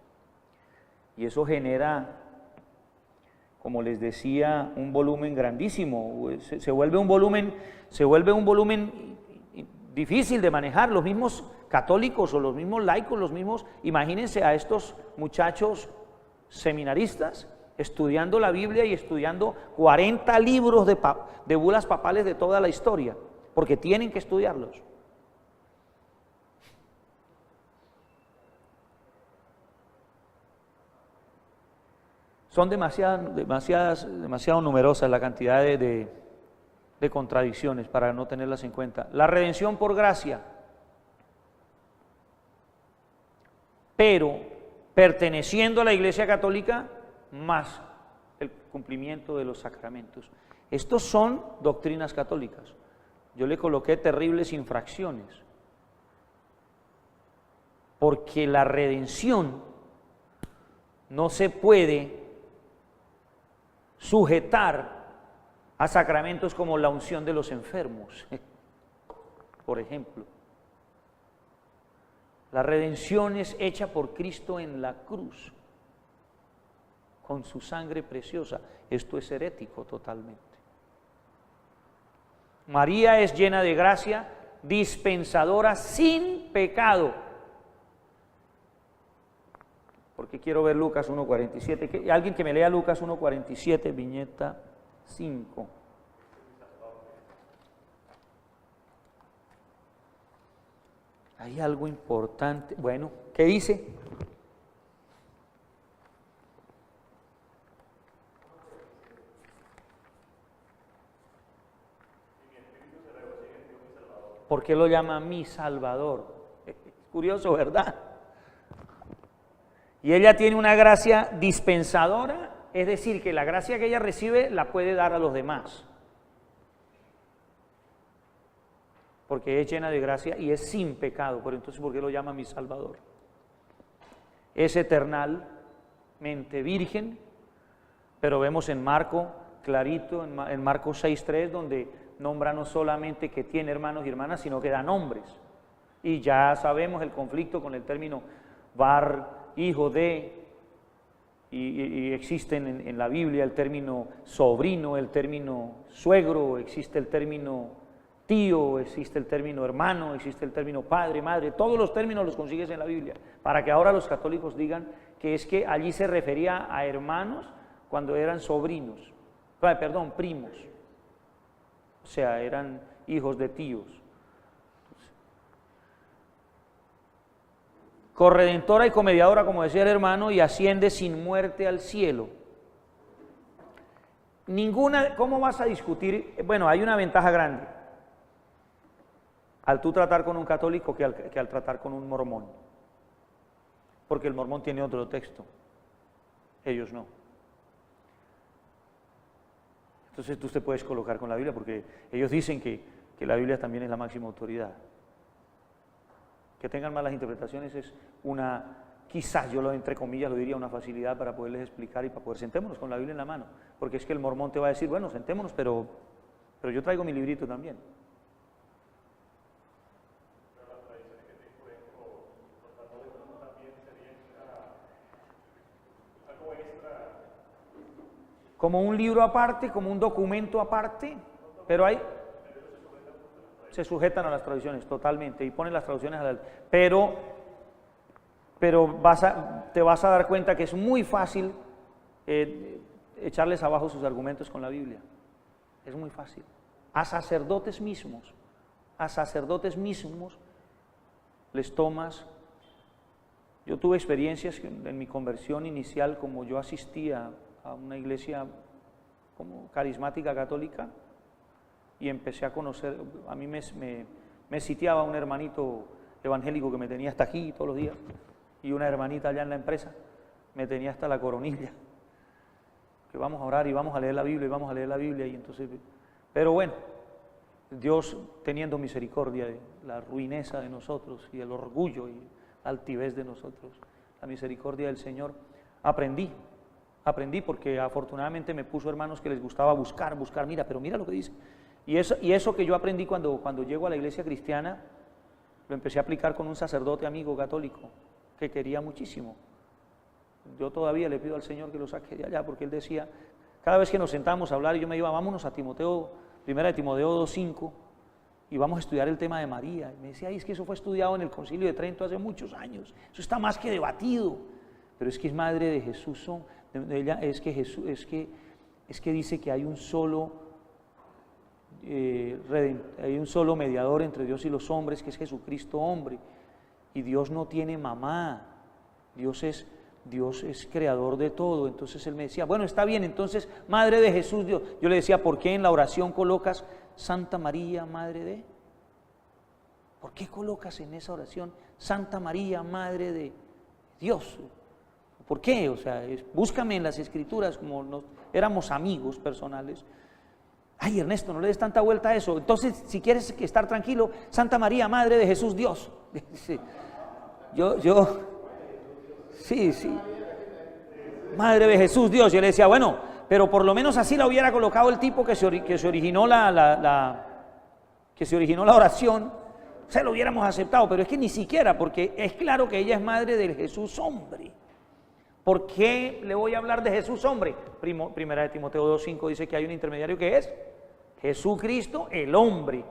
Y eso genera como les decía, un volumen grandísimo, se vuelve un volumen difícil de manejar. Los mismos católicos o los mismos laicos, imagínense a estos muchachos seminaristas estudiando la Biblia y estudiando 40 libros de bulas papales de toda la historia, porque tienen que estudiarlos. Son demasiado numerosas la cantidad de contradicciones para no tenerlas en cuenta. La redención por gracia, pero perteneciendo a la Iglesia Católica, más el cumplimiento de los sacramentos. Estos son doctrinas católicas. Yo le coloqué terribles infracciones, porque la redención no se puede sujetar a sacramentos como la unción de los enfermos, por ejemplo. La redención es hecha por Cristo en la cruz, con su sangre preciosa. Esto es herético totalmente. María es llena de gracia, dispensadora sin pecado. Porque quiero ver Lucas 1:47. Alguien que me lea Lucas 1:47, viñeta 5. Hay algo importante. Bueno, ¿qué dice? ¿Por qué lo llama mi Salvador? Es curioso, ¿verdad? Y ella tiene una gracia dispensadora, es decir, que la gracia que ella recibe la puede dar a los demás. Porque es llena de gracia y es sin pecado. Pero entonces, ¿por qué lo llama mi Salvador? Es eternalmente virgen, pero vemos en Marco, clarito, en Marcos 6:3, donde nombra no solamente que tiene hermanos y hermanas, sino que da nombres. Y ya sabemos el conflicto con el término bar, hijo de, y existen en la Biblia el término sobrino, el término suegro, existe el término tío, existe el término hermano, existe el término padre, madre, todos los términos los consigues en la Biblia, para que ahora los católicos digan que es que allí se refería a hermanos cuando eran sobrinos, primos, o sea, eran hijos de tíos. Corredentora y comediadora, como decía el hermano, y asciende sin muerte al cielo. ¿Cómo vas a discutir? Bueno, hay una ventaja grande al tú tratar con un católico que al tratar con un mormón, porque el mormón tiene otro texto, ellos no. Entonces tú te puedes colocar con la Biblia, porque ellos dicen que la Biblia también es la máxima autoridad. Que tengan malas interpretaciones es quizás yo entre comillas lo diría, una facilidad para poderles explicar y para poder sentémonos con la Biblia en la mano, porque es que el mormón te va a decir, bueno, sentémonos, pero yo traigo mi librito también. Como un libro aparte, como un documento aparte, pero se sujetan a las traducciones totalmente y ponen las traducciones pero te vas a dar cuenta que es muy fácil echarles abajo sus argumentos con la Biblia. Es muy fácil. A sacerdotes mismos les tomas. Yo tuve experiencias en mi conversión inicial, como yo asistía a una iglesia como carismática católica, y empecé a conocer, a mí me sitiaba un hermanito evangélico que me tenía hasta aquí todos los días, y una hermanita allá en la empresa me tenía hasta la coronilla, que vamos a orar y vamos a leer la Biblia, y entonces, pero bueno, Dios teniendo misericordia de la ruineza de nosotros y el orgullo y la altivez de nosotros, la misericordia del Señor, aprendí porque afortunadamente me puso hermanos que les gustaba buscar, mira lo que dice. Y eso que yo aprendí cuando llego a la iglesia cristiana, lo empecé a aplicar con un sacerdote amigo católico que quería muchísimo. Yo todavía le pido al Señor que lo saque de allá, porque él decía, Cada vez que nos sentábamos a hablar, yo me iba, vámonos a Timoteo, primera de Timoteo 2:5, y vamos a estudiar el tema de María. Y me decía, ay, es que eso fue estudiado en el Concilio de Trento hace muchos años, eso está más que debatido, pero es que es madre de Jesús, ella, es que Jesús, es que dice que hay un solo mediador entre Dios y los hombres, que es Jesucristo hombre, y Dios no tiene mamá, Dios es creador de todo. Entonces él me decía, bueno, está bien, entonces, madre de Jesús, Dios. Yo le decía, ¿por qué en la oración colocas Santa María, madre de? ¿Por qué colocas en esa oración Santa María, madre de Dios? ¿Por qué? O sea, búscame en las escrituras, como éramos amigos personales. Ay, Ernesto, no le des tanta vuelta a eso. Entonces, si quieres estar tranquilo, Santa María, madre de Jesús, Dios. Sí. Sí. Madre de Jesús, Dios. Yo le decía, bueno, pero por lo menos así la hubiera colocado el tipo que se originó la oración, se lo hubiéramos aceptado, pero es que ni siquiera, porque es claro que ella es madre del Jesús hombre. ¿Por qué le voy a hablar de Jesús hombre? Primera de Timoteo 2:5 dice que hay un intermediario que es Jesucristo el hombre.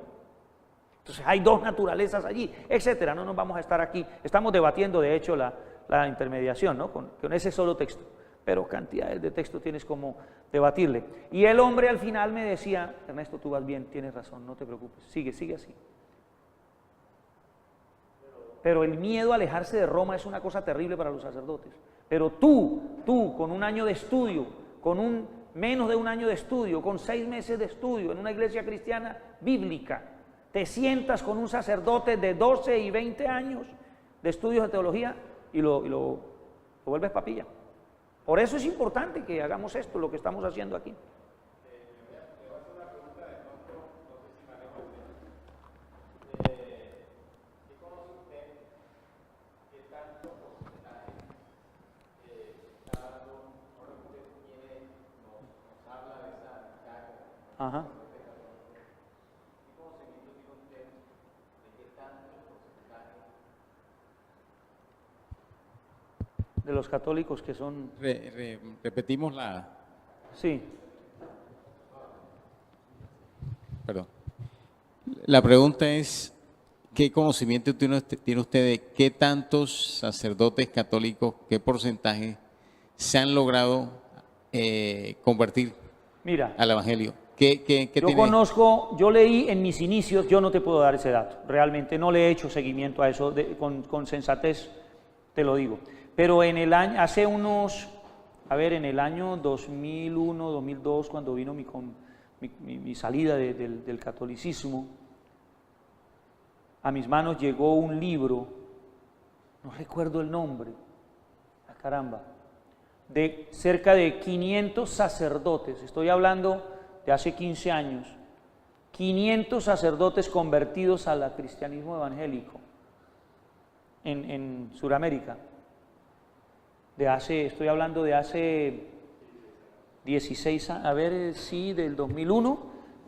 Entonces hay dos naturalezas allí, etcétera. No nos vamos a estar aquí. Estamos debatiendo, de hecho, la intermediación, ¿no? Con ese solo texto. Pero cantidades de texto tienes como debatirle. Y el hombre al final me decía, Ernesto, tú vas bien, tienes razón, no te preocupes, sigue así. Pero el miedo a alejarse de Roma es una cosa terrible para los sacerdotes. Pero tú, con un año de estudio, menos de un año de estudio, con 6 meses de estudio en una iglesia cristiana bíblica, te sientas con un sacerdote de 12 y 20 años de estudios de teología y lo vuelves papilla. Por eso es importante que hagamos esto, lo que estamos haciendo aquí. Ajá. De los católicos que son... Repetimos la... Sí. Perdón. La pregunta es, ¿qué conocimiento tiene usted de qué tantos sacerdotes católicos, qué porcentaje se han logrado convertir al Evangelio? Yo conozco, yo leí en mis inicios, yo no te puedo dar ese dato, realmente no le he hecho seguimiento a eso, con sensatez te lo digo, pero en el año, en el año 2001, 2002, cuando vino mi salida del catolicismo, a mis manos llegó un libro, no recuerdo el nombre, caramba, de cerca de 500 sacerdotes, estoy hablando de hace 15 años, 500 sacerdotes convertidos al cristianismo evangélico en Sudamérica. Estoy hablando de hace 16 años, del 2001,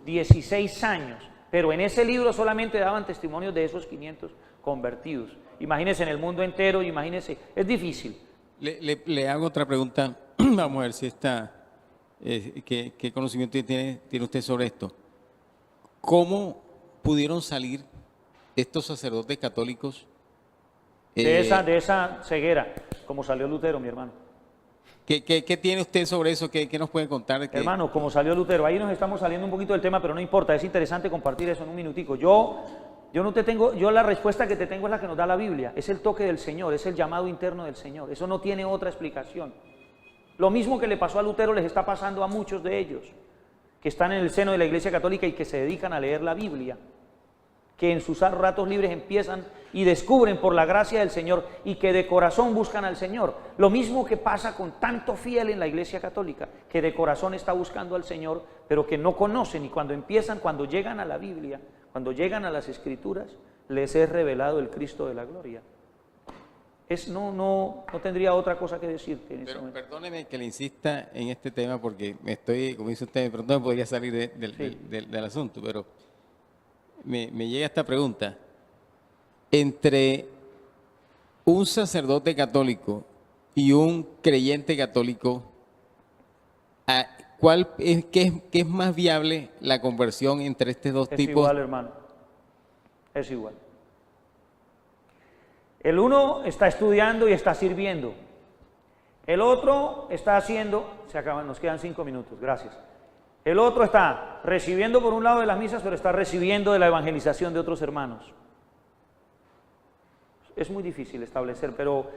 16 años. Pero en ese libro solamente daban testimonios de esos 500 convertidos. Imagínense en el mundo entero, imagínense, es difícil. Le hago otra pregunta, vamos a ver si está... ¿Qué conocimiento tiene usted sobre esto? ¿Cómo pudieron salir estos sacerdotes católicos? De esa ceguera, como salió Lutero, mi hermano. ¿Qué tiene usted sobre eso? ¿Qué nos puede contar? Hermano, como salió Lutero, ahí nos estamos saliendo un poquito del tema, pero no importa, es interesante compartir eso en un minutico. Yo la respuesta que te tengo es la que nos da la Biblia, es el toque del Señor, es el llamado interno del Señor, eso no tiene otra explicación. Lo mismo que le pasó a Lutero les está pasando a muchos de ellos, que están en el seno de la Iglesia Católica y que se dedican a leer la Biblia, que en sus ratos libres empiezan y descubren por la gracia del Señor y que de corazón buscan al Señor. Lo mismo que pasa con tanto fiel en la Iglesia Católica, que de corazón está buscando al Señor, pero que no conocen, y cuando llegan a la Biblia, cuando llegan a las Escrituras, les es revelado el Cristo de la gloria. No tendría otra cosa que decirte en ese momento. Perdóneme que le insista en este tema porque como dice usted, de pronto me podría salir del asunto, pero me llega esta pregunta. Entre un sacerdote católico y un creyente católico, ¿qué es más viable la conversión entre estos dos Es tipos? igual, hermano. Es igual. El uno está estudiando y está sirviendo. El otro está haciendo, nos quedan 5 minutos, gracias. El otro está recibiendo por un lado de las misas, pero está recibiendo de la evangelización de otros hermanos. Es muy difícil establecer, pero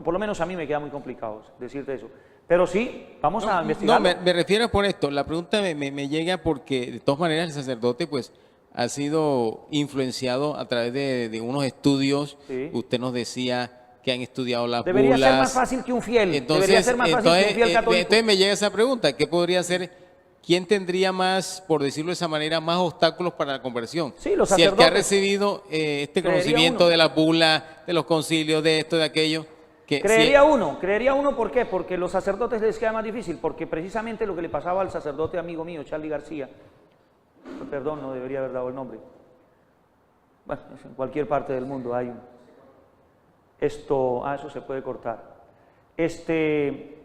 por lo menos a mí me queda muy complicado decirte eso. Pero sí, vamos a investigar. No, me refiero por esto. La pregunta me llega porque de todas maneras el sacerdote pues ha sido influenciado a través de unos estudios. Sí. Usted nos decía que han estudiado las Debería bulas. ser más fácil que un fiel. Entonces, Debería ser más fácil que un fiel católico. entonces me llega esa pregunta. ¿Qué podría ser? ¿Quién tendría más, por decirlo de esa manera, más obstáculos para la conversión? Sí, los si el que ha sacerdotes. recibido este Creería conocimiento uno. de las bulas, de los concilios, de esto, de aquello. Creería uno, ¿por qué? Porque los sacerdotes les queda más difícil, porque precisamente lo que le pasaba al sacerdote amigo mío, Charlie García, perdón, no debería haber dado el nombre, bueno, en cualquier parte del mundo hay un, eso se puede cortar, él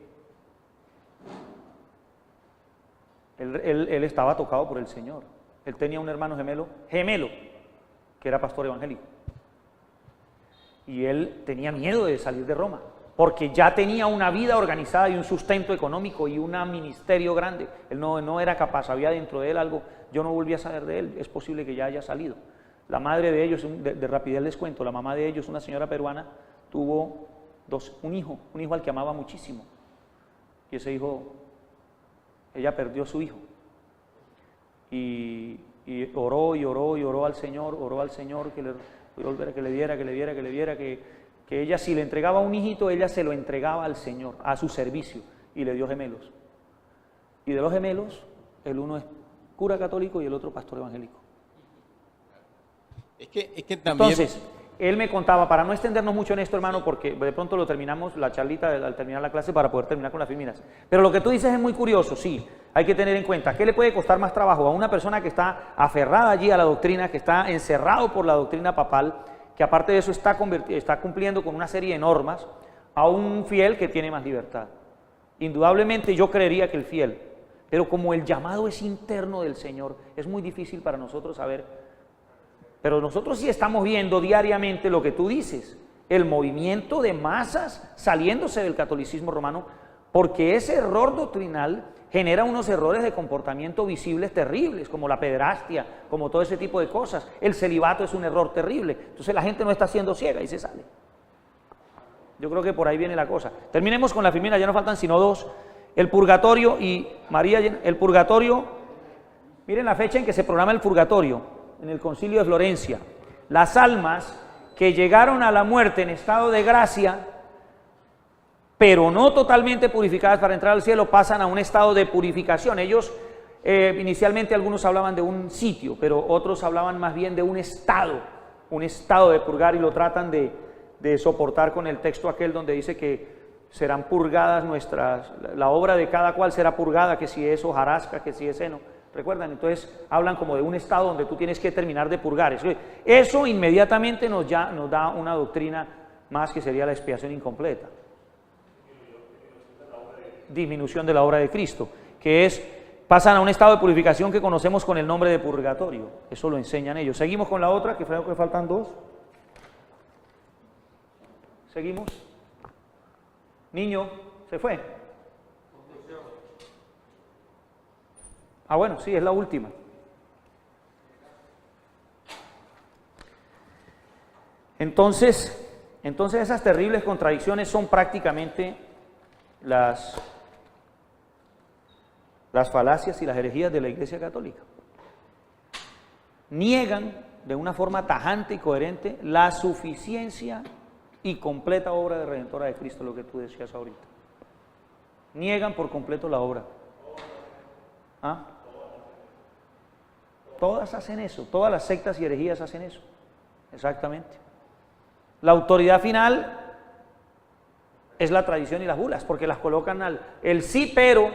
estaba tocado por el Señor, él tenía un hermano gemelo, que era pastor evangélico. Y él tenía miedo de salir de Roma, porque ya tenía una vida organizada y un sustento económico y un ministerio grande. Él no era capaz, había dentro de él algo, yo no volví a saber de él, es posible que ya haya salido. La madre de ellos, de rapidez les cuento, la mamá de ellos, una señora peruana, tuvo un hijo al que amaba muchísimo. Y ese hijo, ella perdió su hijo. Y oró al Señor, que le diera, que ella si le entregaba un hijito, ella se lo entregaba al Señor, a su servicio, y le dio gemelos. Y de los gemelos, el uno es cura católico y el otro pastor evangélico. Es que también... Entonces, él me contaba, para no extendernos mucho en esto, hermano, porque de pronto lo terminamos, la charlita, al terminar la clase, para poder terminar con las Firminas. Pero lo que tú dices es muy curioso, sí, hay que tener en cuenta, ¿qué le puede costar más trabajo a una persona que está aferrada allí a la doctrina, que está encerrado por la doctrina papal, que aparte de eso está cumpliendo con una serie de normas, a un fiel que tiene más libertad? Indudablemente yo creería que el fiel, pero como el llamado es interno del Señor, es muy difícil para nosotros saber. Pero nosotros sí estamos viendo diariamente lo que tú dices, el movimiento de masas saliéndose del catolicismo romano, porque ese error doctrinal genera unos errores de comportamiento visibles terribles, como la pederastia, como todo ese tipo de cosas. El celibato es un error terrible, entonces la gente no está siendo ciega y se sale. Yo creo que por ahí viene la cosa. Terminemos con la Firmina, ya no faltan sino 2. El purgatorio y María, el purgatorio, miren la fecha en que se programa el purgatorio. En el Concilio de Florencia, las almas que llegaron a la muerte en estado de gracia, pero no totalmente purificadas para entrar al cielo, pasan a un estado de purificación. Ellos, inicialmente algunos hablaban de un sitio, pero otros hablaban más bien de un estado de purgar, y lo tratan de soportar con el texto aquel donde dice que serán purgadas la obra de cada cual será purgada, que si es hojarasca, que si es heno. ¿Recuerdan? Entonces hablan como de un estado donde tú tienes que terminar de purgar. Eso inmediatamente nos da una doctrina más, que sería la expiación incompleta. Disminución de la obra de Cristo, que pasan a un estado de purificación que conocemos con el nombre de purgatorio. Eso lo enseñan ellos. Seguimos con la otra, que creo que faltan 2. Seguimos. Niño, se fue. Ah, bueno, sí, es la última. Entonces esas terribles contradicciones son prácticamente las falacias y las herejías de la Iglesia Católica. Niegan de una forma tajante y coherente la suficiencia y completa obra de redentora de Cristo, lo que tú decías ahorita. Niegan por completo la obra. ¿Ah? Todas hacen eso, todas las sectas y herejías hacen eso, exactamente. La autoridad final es la tradición y las bulas, porque las colocan el sí pero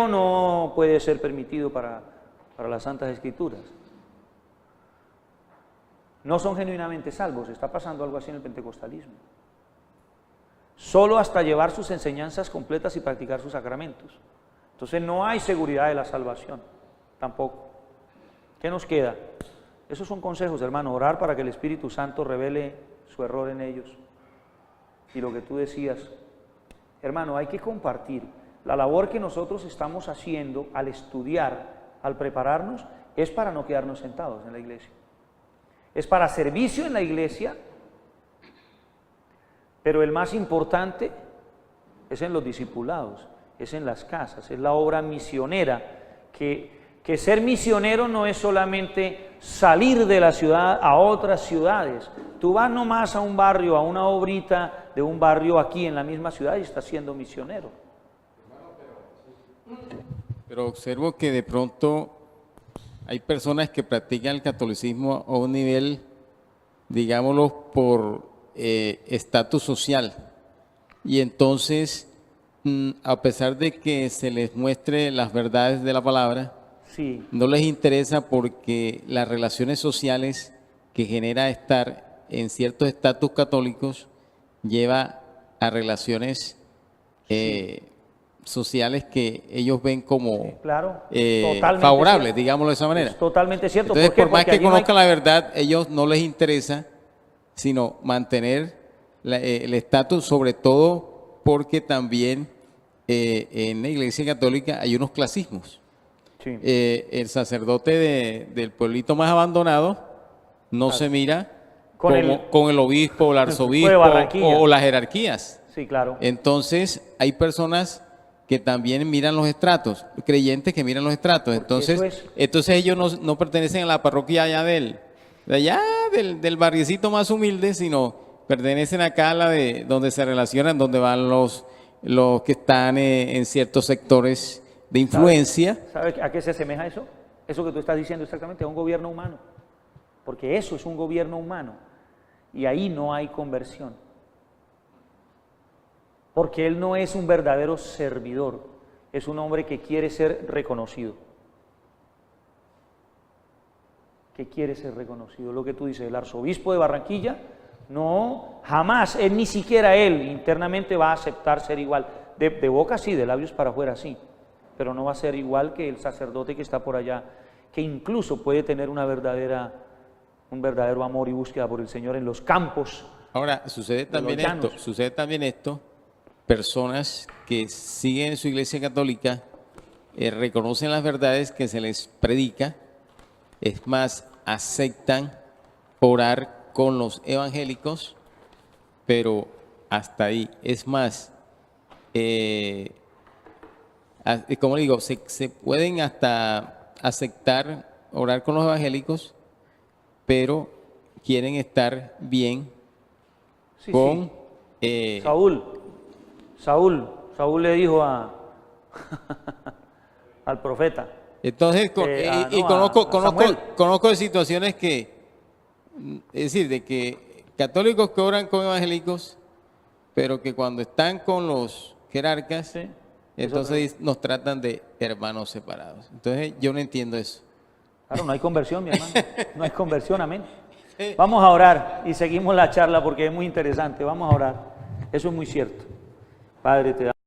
no puede ser permitido para las Santas Escrituras. No son genuinamente salvos, está pasando algo así en el pentecostalismo. solo hasta llevar sus enseñanzas completas y practicar sus sacramentos. Entonces no hay seguridad de la salvación, tampoco. ¿Qué nos queda? Esos son consejos, hermano, orar para que el Espíritu Santo revele su error en ellos. Y lo que tú decías, hermano, hay que compartir. La labor que nosotros estamos haciendo al estudiar, al prepararnos, es para no quedarnos sentados en la iglesia. Es para servicio en la iglesia, pero el más importante es en los discipulados, es en las casas, es la obra misionera, que ser misionero no es solamente salir de la ciudad a otras ciudades. Tú vas nomás a un barrio, a una obrita de un barrio aquí en la misma ciudad y estás siendo misionero. Pero observo que de pronto hay personas que practican el catolicismo a un nivel, digámoslo, por estatus social. Y entonces, a pesar de que se les muestre las verdades de la palabra, Sí, no les interesa porque las relaciones sociales que genera estar en ciertos estatus católicos lleva a relaciones sociales que ellos ven como claro, totalmente favorables, cierto. digámoslo de esa manera. Es totalmente cierto. Entonces, ¿Por qué? por más Porque que allí no hay- conozcan la verdad, ellos no les interesa sino mantener el estatus, sobre todo porque también en la Iglesia Católica hay unos clasismos. Sí. El sacerdote del pueblito más abandonado no se mira Con con el obispo o el arzobispo Barranquilla. o las jerarquías. Sí, claro. Entonces, hay personas que también miran los estratos, creyentes que miran los estratos. Entonces, eso es- entonces ellos no pertenecen a la parroquia allá del barriecito más humilde, sino pertenecen acá a la de donde se relacionan, donde van los que están en ciertos sectores de influencia. ¿Sabes a qué se asemeja eso? Eso que tú estás diciendo exactamente, a un gobierno humano. Porque eso es un gobierno humano. Y ahí no hay conversión. Porque él no es un verdadero servidor. Es un hombre que quiere ser reconocido. Que quiere ser reconocido. Lo que tú dices, el arzobispo de Barranquilla, no, jamás, él ni siquiera él internamente va a aceptar ser igual. De boca sí, de labios para afuera sí. Pero no va a ser igual que el sacerdote que está por allá, que incluso puede tener un verdadero amor y búsqueda por el Señor en los campos. Ahora, sucede también esto, personas que siguen su iglesia católica, reconocen las verdades que se les predica, es más, aceptan orar con los evangélicos, pero hasta ahí. Es más, como digo, se pueden hasta aceptar orar con los evangélicos, pero quieren estar bien Sí, con... sí. Saúl le dijo al profeta. Entonces, conozco de situaciones que, es decir, de que católicos que oran con evangélicos, pero que cuando están con los jerarcas, Sí, entonces nos tratan de hermanos separados. Entonces, yo no entiendo eso. Claro, no hay conversión, mi hermano. No hay conversión, amén. Vamos a orar y seguimos la charla porque es muy interesante. Vamos a orar. Eso es muy cierto. Padre, te damos.